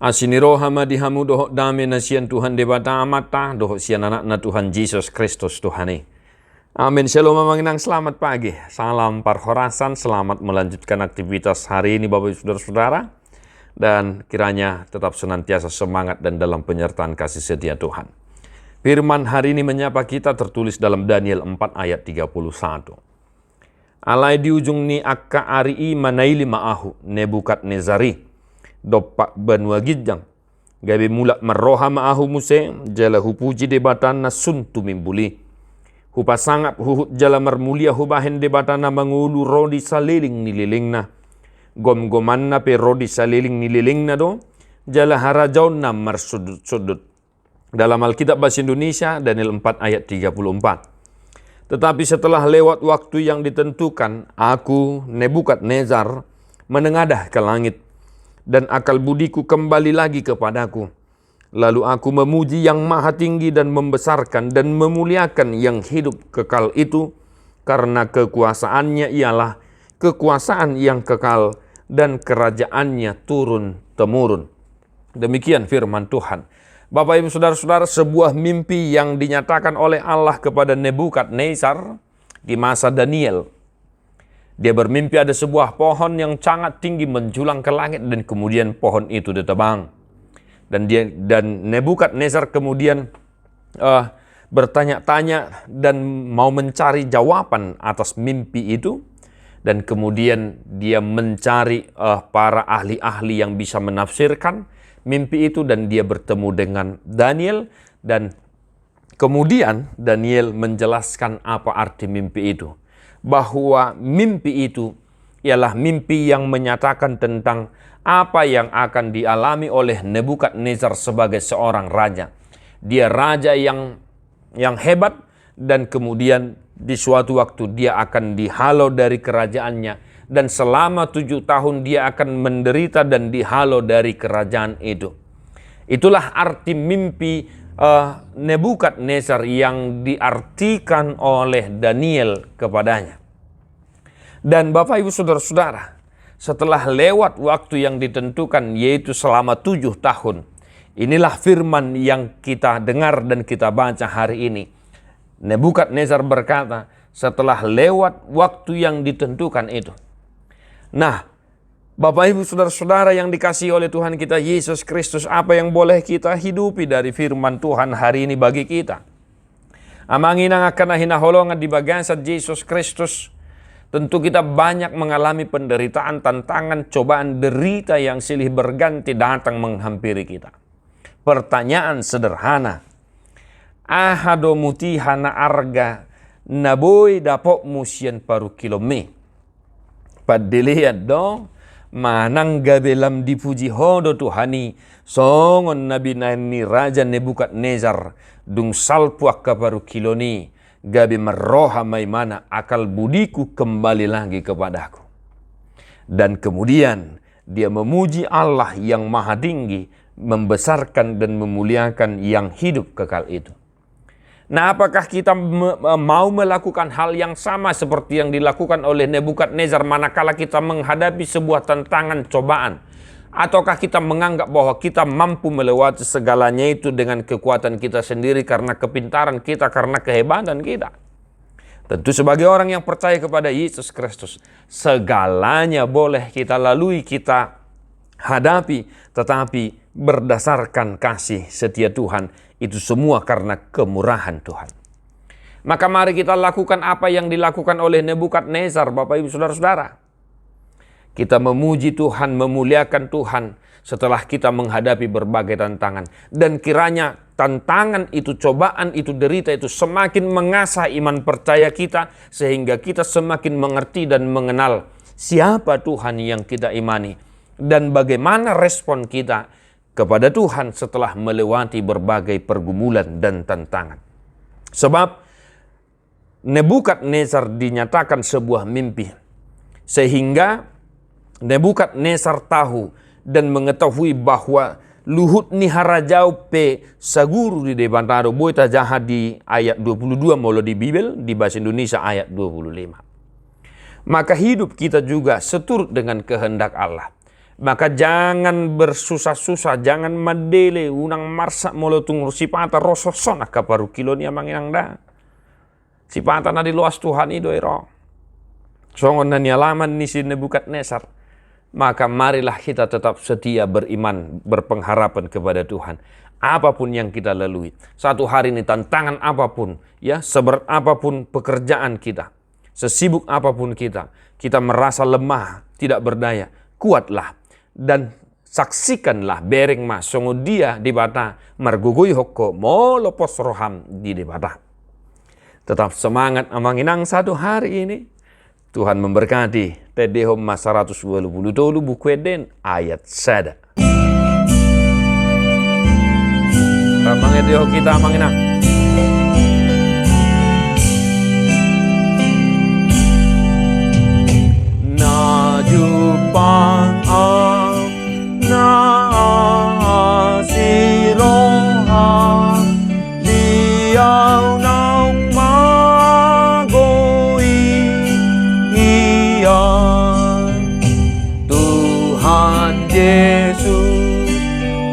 Asini rohama dihamu dohok dame nasian Tuhan debata amata dohok sian anak na Tuhan Yesus Kristus Tuhani. Amin. Shalom manginang, selamat pagi. Salam parhorasan, selamat melanjutkan aktivitas hari ini Bapak Ibu Saudara-saudara. Dan kiranya tetap senantiasa semangat dan dalam penyertaan kasih setia Tuhan. Firman hari ini menyapa kita tertulis dalam Daniel 4 ayat 31. Alai di ujung ni akka ari manaili ma'ahu Nebukadnezari dopak benua gijang gabi mulak marroha ma'ahu muse jala hupuji debatana suntu mimbuli hupa sangap huhut jala marmulia hubahen debatana mangulu rodi saliling nililingna gom-gomanna pe rodi saliling nililingna do jala harajauna marsudut-sudut. Dalam Alkitab Bahasa Indonesia Daniel 4 ayat 34. Tetapi setelah lewat waktu yang ditentukan, aku Nebukadnezar menengadah ke langit dan akal budiku kembali lagi kepadaku. Lalu aku memuji yang maha tinggi dan membesarkan dan memuliakan yang hidup kekal itu, karena kekuasaannya ialah kekuasaan yang kekal dan kerajaannya turun-temurun. Demikian firman Tuhan. Bapak Ibu Saudara-saudara, sebuah mimpi yang dinyatakan oleh Allah kepada Nebukadnezar di masa Daniel. Dia bermimpi ada sebuah pohon yang sangat tinggi menjulang ke langit dan kemudian pohon itu ditebang. Dan Nebukadnezar kemudian bertanya-tanya dan mau mencari jawaban atas mimpi itu. Dan kemudian dia mencari para ahli-ahli yang bisa menafsirkan mimpi itu, dan dia bertemu dengan Daniel, dan kemudian Daniel menjelaskan apa arti mimpi itu. Bahwa mimpi itu ialah mimpi yang menyatakan tentang apa yang akan dialami oleh Nebukadnezar sebagai seorang raja. Dia raja yang hebat, dan kemudian di suatu waktu dia akan dihalau dari kerajaannya. Dan selama 7 tahun dia akan menderita dan dihalau dari kerajaan itu. Itulah arti mimpi Nebukadnezar yang diartikan oleh Daniel kepadanya. Dan Bapak Ibu Saudara-saudara, setelah lewat waktu yang ditentukan, yaitu selama 7 tahun, inilah firman yang kita dengar dan kita baca hari ini. Nebukadnezar berkata, setelah lewat waktu yang ditentukan itu. Nah, Bapak Ibu Saudara-saudara yang dikasihi oleh Tuhan kita Yesus Kristus, apa yang boleh kita hidupi dari firman Tuhan hari ini bagi kita? Amanginang akan hinaholongan di bagasat Yesus Kristus. Tentu kita banyak mengalami penderitaan, tantangan, cobaan, derita yang silih berganti datang menghampiri kita. Pertanyaan sederhana. Ahado mutihana arga naboy dapok musian paru kilome. Padilihat dong, manang gabelam dipuji hodo Tuhani, songon nabi nani raja Nebukadnezar, dung salpuak kaparu kiloni, gabe meroha maimana akal budiku kembali lagi kepadaku. Dan kemudian dia memuji Allah yang maha tinggi, membesarkan dan memuliakan yang hidup kekal itu. Nah, apakah kita mau melakukan hal yang sama seperti yang dilakukan oleh Nebukadnezar manakala kita menghadapi sebuah tantangan cobaan? Ataukah kita menganggap bahwa kita mampu melewati segalanya itu dengan kekuatan kita sendiri, karena kepintaran kita, karena kehebatan kita? Tentu sebagai orang yang percaya kepada Yesus Kristus, segalanya boleh kita lalui, kita hadapi, tetapi berdasarkan kasih setia Tuhan. Itu semua karena kemurahan Tuhan. Maka mari kita lakukan apa yang dilakukan oleh Nebukadnezar, Bapak Ibu Saudara-saudara. Kita memuji Tuhan, memuliakan Tuhan setelah kita menghadapi berbagai tantangan. Dan kiranya tantangan itu, cobaan itu, derita itu semakin mengasah iman percaya kita, sehingga kita semakin mengerti dan mengenal siapa Tuhan yang kita imani. Dan bagaimana respon kita kepada Tuhan setelah melewati berbagai pergumulan dan tantangan. Sebab Nebukadnezar dinyatakan sebuah mimpi, sehingga Nebukadnezar tahu dan mengetahui bahwa luhut ni harajau pe saguru di debantaro boita jahat di ayat 22 molo di Bibel, di bahasa Indonesia ayat 25. Maka hidup kita juga seturut dengan kehendak Allah. Maka jangan bersusah-susah, jangan madele, unang marsa molotung sipata rososona kaparu kilonia manginang da. Sipata na di luas Tuhan itu ero. Songon na nialaman ni si Nebukadnezar. Maka marilah kita tetap setia beriman, berpengharapan kepada Tuhan. Apapun yang kita lalui, satu hari ini tantangan apapun, ya, seberat apapun pekerjaan kita, sesibuk apapun kita merasa lemah, tidak berdaya, kuatlah dan saksikanlah bereng mas songo dia di bata margugui hokko molopos roham di bata. Tetap semangat amanginang satu hari ini. Tuhan memberkati. Tedehom mas 120 buku Eden ayat sada. Ramang Deho kita amanginang. Na jupang ang na siroha liyaw ng magoi iyan Tuhan Yesus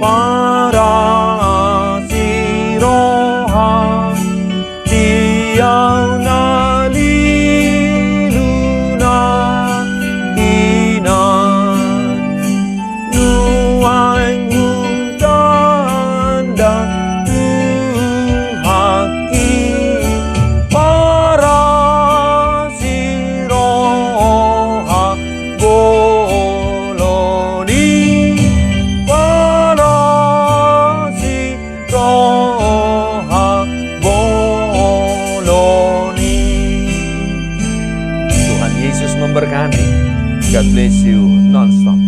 para siroha liyaw na liluna inan nuang hutanda tuhaki para siroha boloni para siroha boloni. Tuhan Yesus memberkati. God bless you non-stop.